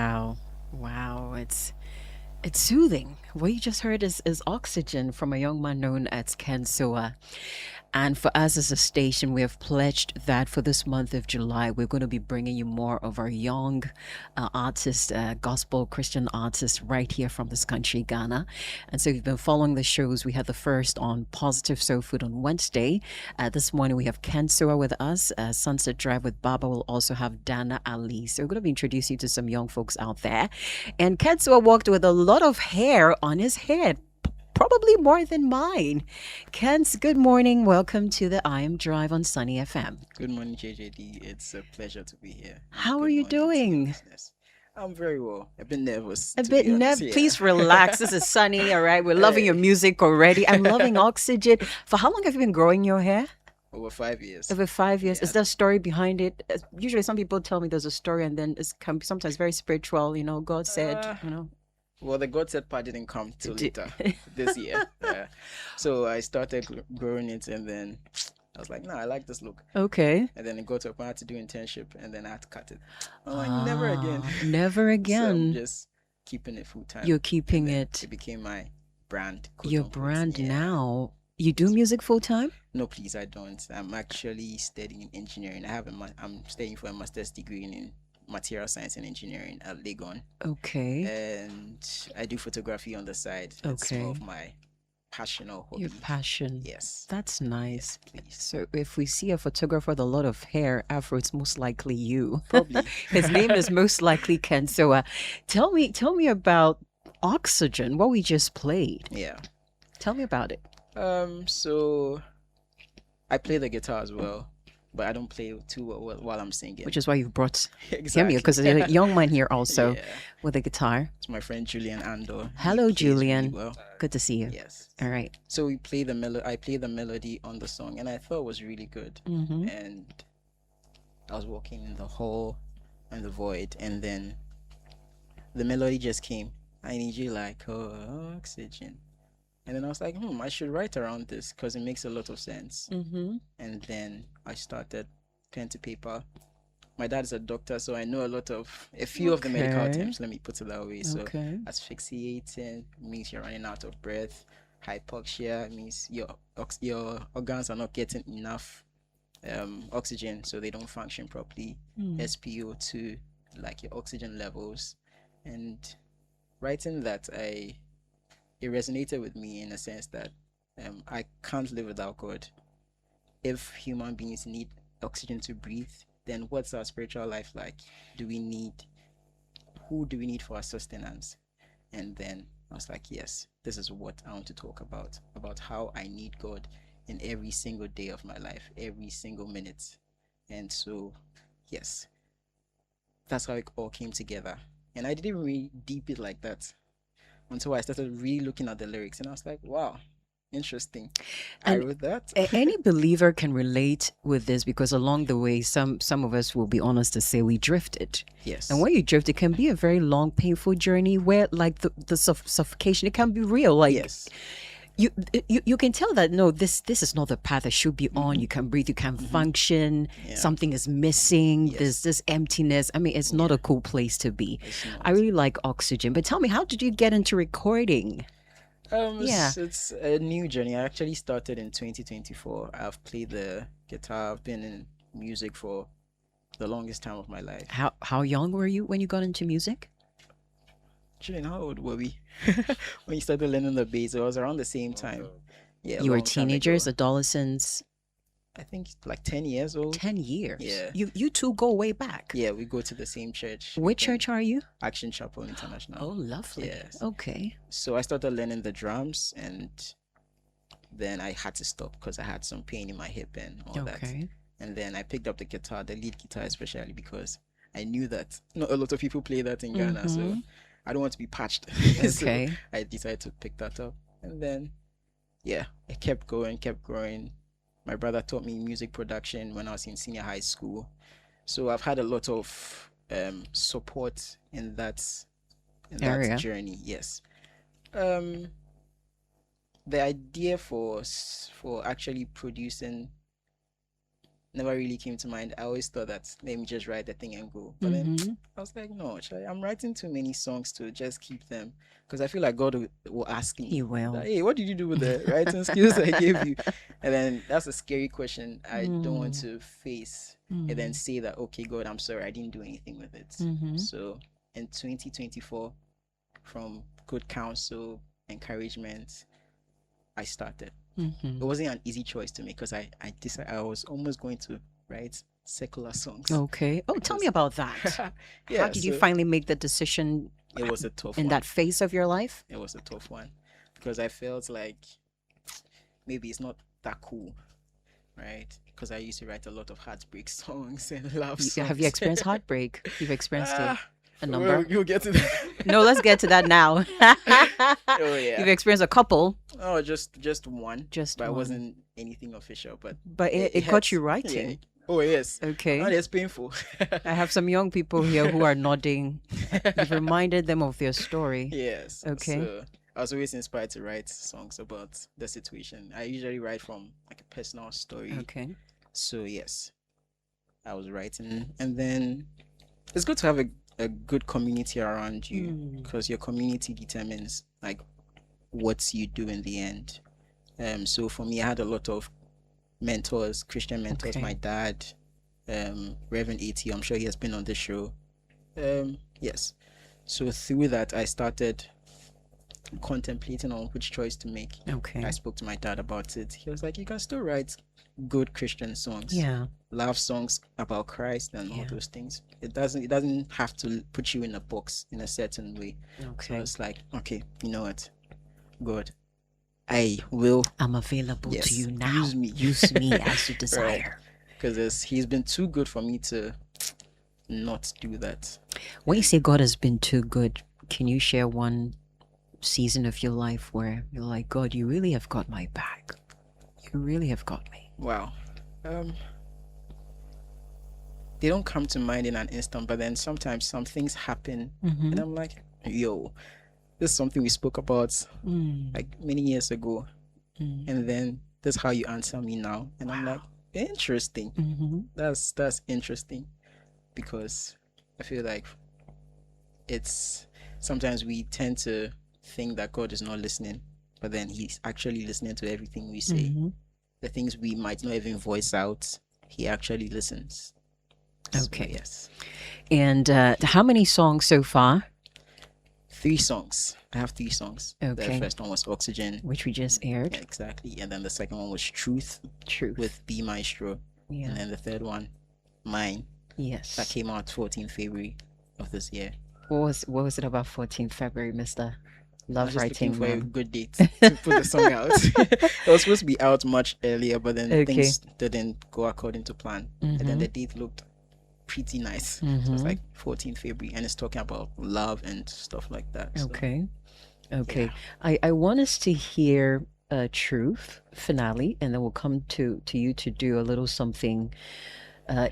Wow. Wow. It's soothing. What you just heard is Oxygen from a young man known as KENTS SOWAH. And for us as a station, we have pledged that for this month of July, we're going to be bringing you more of our young artists, gospel Christian artists right here from this country, Ghana. And so if you've been following the shows, we had the first on Positive Soul Food on Wednesday. This morning, we have KENTS SOWAH with us. Sunset Drive with Baba will also have Dana Ali. So we're going to be introducing you to some young folks out there. And KENTS SOWAH walked with a lot of hair on his head, probably more than mine. Kent, good morning. Welcome to the I Am Drive on Sunny FM. Good morning, JJD. It's a pleasure to be here. And How are good you morning to your doing? listeners. I'm very well. I've been nervous, A to bit be honest. Please relax. This is sunny, all right? We're loving your Hey, music already. I'm loving Oxygen. For how long have you been growing your hair? over 5 years. Over 5 years. Is Yeah. there a story behind it? Usually, some people tell me there's a story, and then it's sometimes very spiritual. God said, Uh, well, the God said part didn't come till later this year. So I started growing it, and then I was like, nah, I like this look. Okay. And then it got to a point I had to do internship, and then I had to cut it. I'm like, never again. Never So I'm again. just keeping it full time. You're And keeping then it it became my brand, quote your unquote. brand Yeah. now. You do music full time? No, please, I don't. I'm actually studying engineering. I'm studying for a master's degree in material science and engineering at Legon, Okay. and I do photography on the side. It's more Okay. of my passion or Your hobby. passion. Yes, That's nice. please. So if we see a photographer with a lot of hair, afro, it's most likely you. Probably. His name is most likely Ken. So tell me about Oxygen, what we just played. Yeah. Tell me about it. So I play the guitar as well, but I don't play too well while I'm singing. Which is why you've brought him Exactly. here, because there's a young man here also Yeah. with a guitar. It's my friend Julian Andor. He Hello, plays really Julian. well. Good to see you. Yes. All right. So we play the I play the melody on the song, and I thought it was really good. Mm-hmm. And I was walking in the hall and the void, and then the melody just came. I need you like oxygen. And then I was like, I should write around this because it makes a lot of sense. Mm-hmm. And then I started pen to paper. My dad is a doctor, so I know a few of the medical Okay. terms, let me put it that way. So Okay. asphyxiating means you're running out of breath. Hypoxia means your organs are not getting enough oxygen, so they don't function properly. Mm. SpO2, like your oxygen levels. And writing that, it resonated with me in a sense that I can't live without God. If human beings need oxygen to breathe, then what's our spiritual life like? Do we need who do we need for our sustenance? And then I was like, yes, this is what I want to talk about how I need God in every single day of my life, every single minute. And so, yes, that's how it all came together. And I didn't really deep it like that until I started really looking at the lyrics, and I was like, wow, interesting. I And wrote that. any believer can relate with this because along the way, some of us will be honest to say we drifted. Yes. And when you drift, it can be a very long, painful journey where, like the suffocation, it can be real. Like Yes. you can tell that no, this is not the path I should be on. You can breathe, you can function. Yeah. Something is missing. Yes. There's this emptiness. I mean, it's not a cool place to be. It's I not. really like Oxygen, but tell me, how did you get into recording? Yeah. It's a new journey. I actually started in 2024. I've played the guitar. I've been in music for the longest time of my life. How young were you when you got into music? Julian, how old were we when you started learning the bass? It was around the same time. Yeah, a You were long time teenagers, ago. adolescents. I think like 10 years old. 10 years. Yeah. You two go way back. Yeah, we go to the same church. Which church are you? Action Chapel International. Oh, lovely. Yes. Okay. So I started learning the drums, and then I had to stop because I had some pain in my hip and all that. Okay. And then I picked up the guitar, the lead guitar especially, because I knew that not a lot of people play that in Ghana, so I don't want to be patched. So Okay. I decided to pick that up, and then yeah, I kept going, kept growing. My brother taught me music production when I was in senior high school, so I've had a lot of support in that Area. journey. Yes. Um, the idea for actually producing never really came to mind. I always thought that let me just write the thing and go. But then Mm-hmm. I was like, no, I'm writing too many songs to just keep them because I feel like God will ask me, He will. like, hey, what did you do with the writing skills I gave you? And then that's a scary question I don't want Mm. to face and then Mm. say that, okay, God, I'm sorry, I didn't do anything with it. Mm-hmm. So in 2024, from good counsel, encouragement, I started. Mm-hmm. It wasn't an easy choice to make because I decided I was almost going to write secular songs Okay. Oh, tell me because about that. How yeah, did you so finally make the decision it was a tough in one. that phase of your life? It was a tough one because I felt like maybe it's not that cool, right? Because I used to write a lot of heartbreak songs and love Have you songs. experienced heartbreak? You've experienced it. Ah, A well, number? you'll get to that. No, let's get to that now. Oh yeah. You've experienced a couple, Oh, just one, just but it one. wasn't anything official. But But it got hurts. you Yeah. writing. Oh yes. Okay. And it's painful. I have some young people here who are nodding. You've reminded them of their story. Yes. Okay. So I was always inspired to write songs about the situation. I usually write from like a personal story. Okay. So yes, I was writing, and then it's good to have a good community around you Mm. because your community determines like what you do in the end. So for me, I had a lot of mentors, Christian mentors. Okay. My dad, Reverend AT, I'm sure he has been on this show. Yes. So through that, I started contemplating on which choice to make. Okay. I spoke to my dad about it. He was like, "You can still write good Christian songs, Yeah. love songs about Christ and all Yeah. those things. It doesn't have to put you in a box in a certain way." So Okay. it's like, okay, you know what, God, I will, I'm available yes, to you now. use me. Use me as you desire. because he's been too good for me to not do that. When you say God has been too good, can you share one season of your life where you're like, God, you really have got my back. You really have got me. Wow. They don't come to mind in an instant, but then sometimes some things happen, Mm-hmm. and I'm like, yo, this is something we spoke about Mm. like many years ago, Mm. and then that's how you answer me now, and I'm like, interesting. Mm-hmm. That's interesting because I feel like it's sometimes we tend to think that God is not listening, but then He's actually listening to everything we say. Mm-hmm. The things we might not even voice out, He actually listens. So, Okay. yes. And how many songs so far? 3 songs. I have 3 songs. Okay. The first one was Oxygen. Which we just aired. Yeah, exactly. And then the second one was Truth Truth. with B Maestro. Yeah. And then the third one, Mine, that Yes. came out 14th February of this year. What was it about 14th February, Mister? I Love was just writing. looking for a Man. good date to put the song out. It was supposed to be out much earlier, but then Okay. things didn't go according to plan. And then Mhm. the date looked pretty nice. So Mhm. it's like 14th February, and it's talking about love and stuff like that. So, Okay. Okay. yeah. I want us to hear Truth finale, and then we'll come to you to do a little something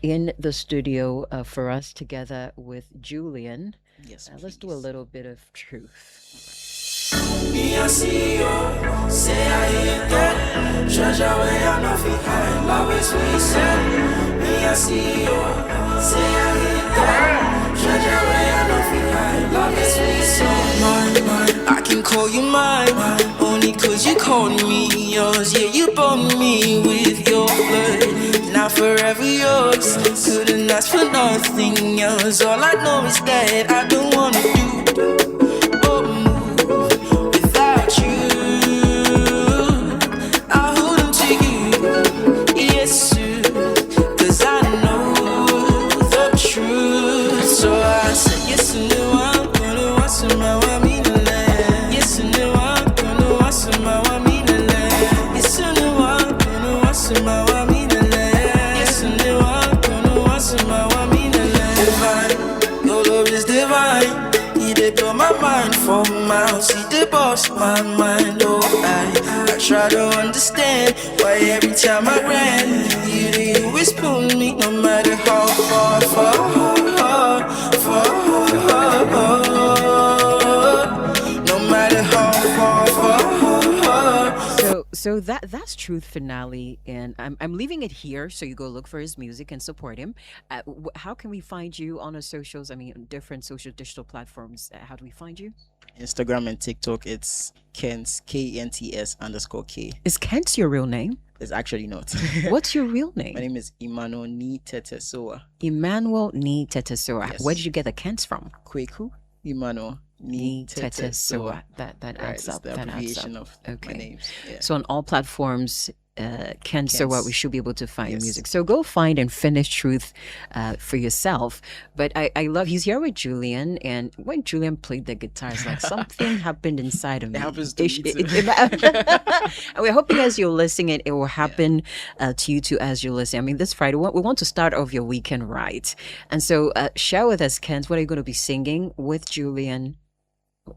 in the studio for us together with Julian. Yes, Let's do a please. little bit of Truth. Me I see you, say I hate that. Treasure where I know fi hide, love is sweet sad. Me I see you, say I hate that. Treasure where I know fi hide, love is sweet sad. Mine, I can call you mine, only cause you called me yours. Yeah, you bond me with your blood, now forever yours. Couldn't ask for nothing else. All I know is that I don't wanna do or move without you. I hold on to you, yes sir, cause I know the truth. So I said yes and no, I'm gonna watch some I mean a land. Yes and no, I'm gonna watch some I mean a land. Yes and no, I'm gonna watch some I mean a land. Yes and no, I'm gonna watch some I mean a land. Divine, your love is divine. He did blow my mind for miles. He did boss my mind. Oh, I try to understand why every time I ran, you always pull me, no matter how far, no matter how far. So that's Truth Finale, and I'm leaving it here. So you go look for his music and support him. How can we find you on our socials? I mean, different social digital platforms. How do we find you? Instagram and TikTok, it's Kents KENTS underscore K. Is Kent your real name? It's actually not. What's your real My name? name is Imano Ni Tete Soa. Emmanuel Ni Tetesoa. Yes. Where did you get the Kents from? Kweku Imano Ni Ni Tete Soa. Tetesoa. That Right, adds it's up. the That adds up. abbreviation of my Okay. names. Yeah. So on all platforms, Ken Sowa, we Kents. should be able to find Yes. music. So go find and finish Truth for yourself. But I love, he's here with Julian, and when Julian played the guitar, it's like something happened inside of me. It happens to me too. And we hope you guys, you're listening, it will happen to you too as you're listening. I mean, this Friday, we want to start off your weekend right. And so share with us, Kent, what are you going to be singing with Julian?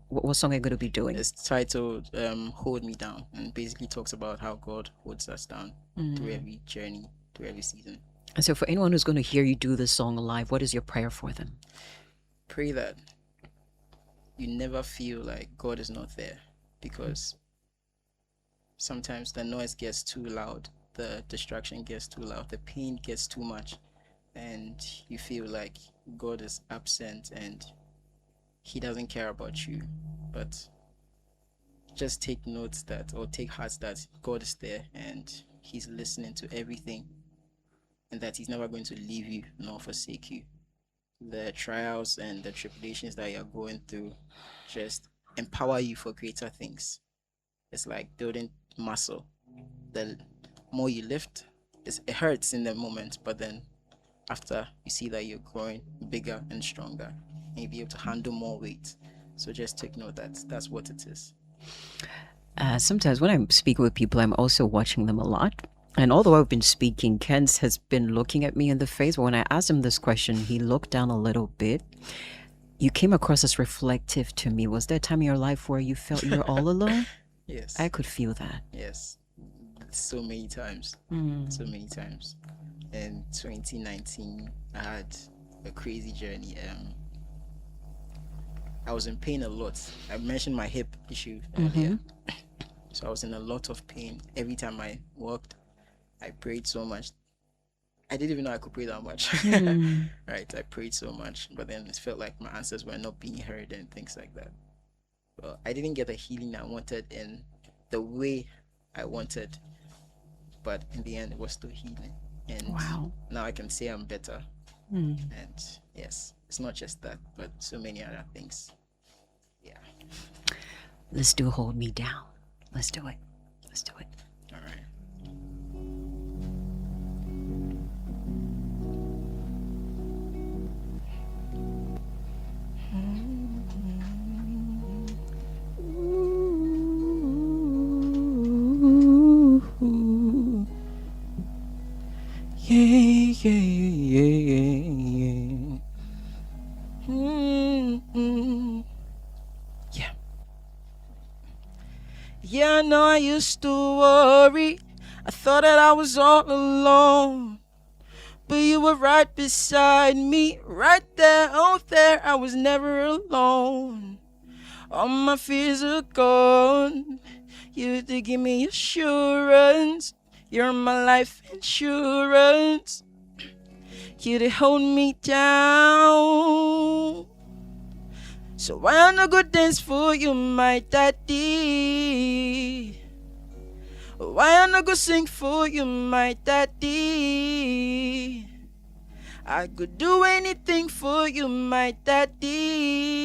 What song are you going to be doing? It's titled Hold Me Down, and basically talks about how God holds us down through every journey, through every season. And so for anyone who's going to hear you do this song live, what is your prayer for them? Pray that you never feel like God is not there, because sometimes the noise gets too loud, the distraction gets too loud, the pain gets too much, and you feel like God is absent and He doesn't care about you. But just take notes that, or take heart that God is there and He's listening to everything, and that He's never going to leave you nor forsake you. The trials and the tribulations that you're going through just empower you for greater things. It's like building muscle. The more you lift, it hurts in the moment, but then after you see that you're growing bigger and stronger, and you'll be able to handle more weight. So just take note that that's what it is. Sometimes when I'm speaking with people, I'm also watching them a lot. And although I've been speaking, Kent has been looking at me in the face. But when I asked him this question, he looked down a little bit. You came across as reflective to me. Was there a time in your life where you felt you were all alone? Yes. I could feel that. Yes. So many times. So many times. In 2019, I had a crazy journey. I was in pain a lot. I mentioned my hip issue earlier. So I was in a lot of pain. Every time I walked, I prayed so much. I didn't even know I could pray that much. Right? I prayed so much, but then it felt like my answers were not being heard and things like that. But I didn't get the healing I wanted in the way I wanted. But in the end, it was still healing. And Wow. now I can say I'm better. And yes, it's not just that, but so many other things. Yeah. Let's do Hold Me Down. Let's do it. Let's do it. All right. Yeah, yeah, yeah, yeah. Yeah. Yeah, I know I used to worry. I thought that I was all alone. But you were right beside me, right there, oh there, I was never alone. All my fears are gone. You to give me assurance. You're my life insurance. You to hold me down. So why not go dance for you, my daddy? Why not go sing for you, my daddy? I could do anything for you, my daddy.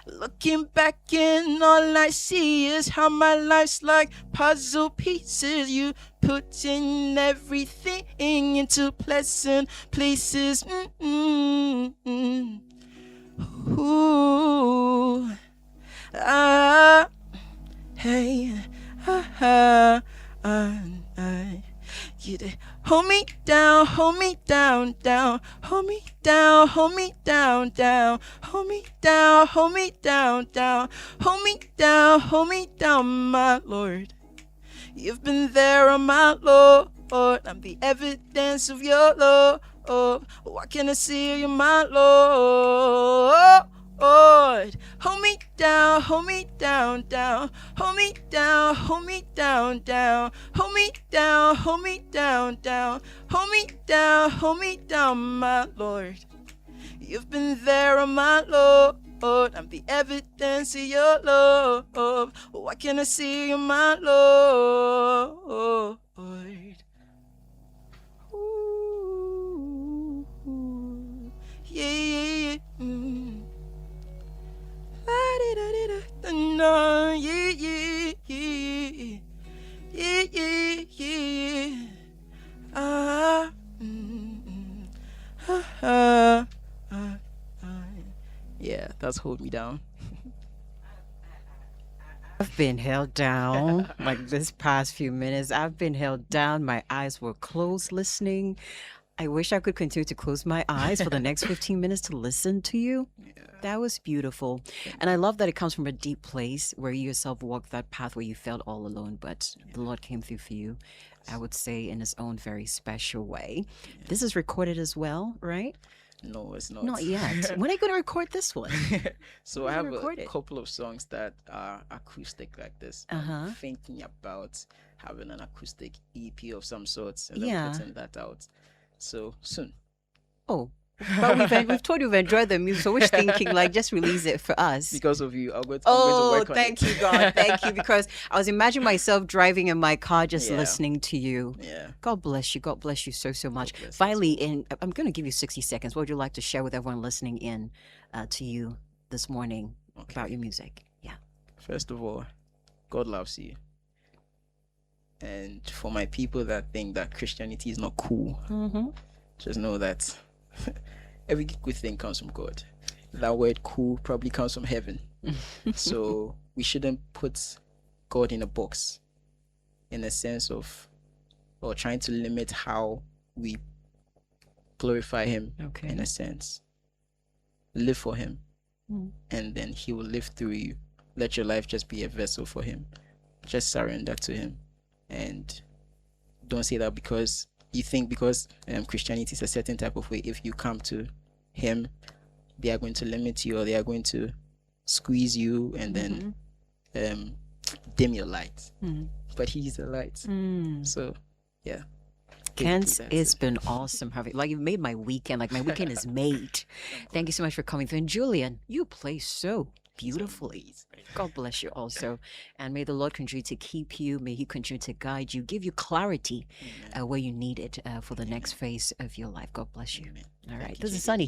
Looking back in, all I see is how my life's like puzzle pieces. You putting everything into pleasant places. Ooh, ah, hey, you did hold me down, hold me down, down, hold me down, hold me down, down, hold me down, hold me down, down, hold me down, my Lord. You've been there, oh my Lord. I'm the evidence of your love. What can I say, you, my Lord? Hold me down, hold me down, down, hold me down, hold me down, down, hold me down, hold me down, down, hold me down, my Lord. You've been there, oh my Lord. I'm the evidence of your love. What can I see in my Lord? Ooh, yeah, yeah, yeah. La-di-da-di-da-da-na, yeah, yeah, yeah, yeah, yeah, yeah. Ah, ah, ah, ah, ah. Yeah, that's Hold Me Down. I've been held down like this past few minutes. I've been held down. My eyes were closed listening. I wish I could continue to close my eyes for the next 15 minutes to listen to you. That was beautiful. And I love that it comes from a deep place where you yourself walked that path where you felt all alone, but the Lord came through for you, I would say, in his own very special way. This is recorded as well, right? No, it's not. Not yet. When are you going to record this one? So I have a couple of songs that are acoustic like this. I'm thinking about having an acoustic EP of some sorts and then putting that out. So soon. Oh, but we've told you we've enjoyed the music, so we're thinking like just release it for us. Because of you, I'm going to work on thank you, God, thank you. Because I was imagining myself driving in my car just listening to you. Yeah. God bless you. God bless you so much. Finally, I'm going to give you 60 seconds. What would you like to share with everyone listening in to you this morning about your music? Yeah. First of all, God loves you. And for my people that think that Christianity is not cool, just know that every good thing comes from God. That word cool probably comes from heaven. So we shouldn't put God in a box in a sense of, or trying to limit how we glorify him in a sense. Live for him. And then he will live through you. Let your life just be a vessel for him. Just surrender to him. And don't say that because you think because Christianity is a certain type of way, if you come to him, they are going to limit you or they are going to squeeze you and then dim your light. But he's the light. So, yeah. Kent, it's been awesome having, like, you've made my weekend. Like, my weekend is made. Thank you so much for coming through. And Julian, you play so beautifully. God bless you also. And may the Lord continue to keep you. May he continue to guide you, give you clarity where you need it for the next phase of your life. God bless you. All right. This is Sunny.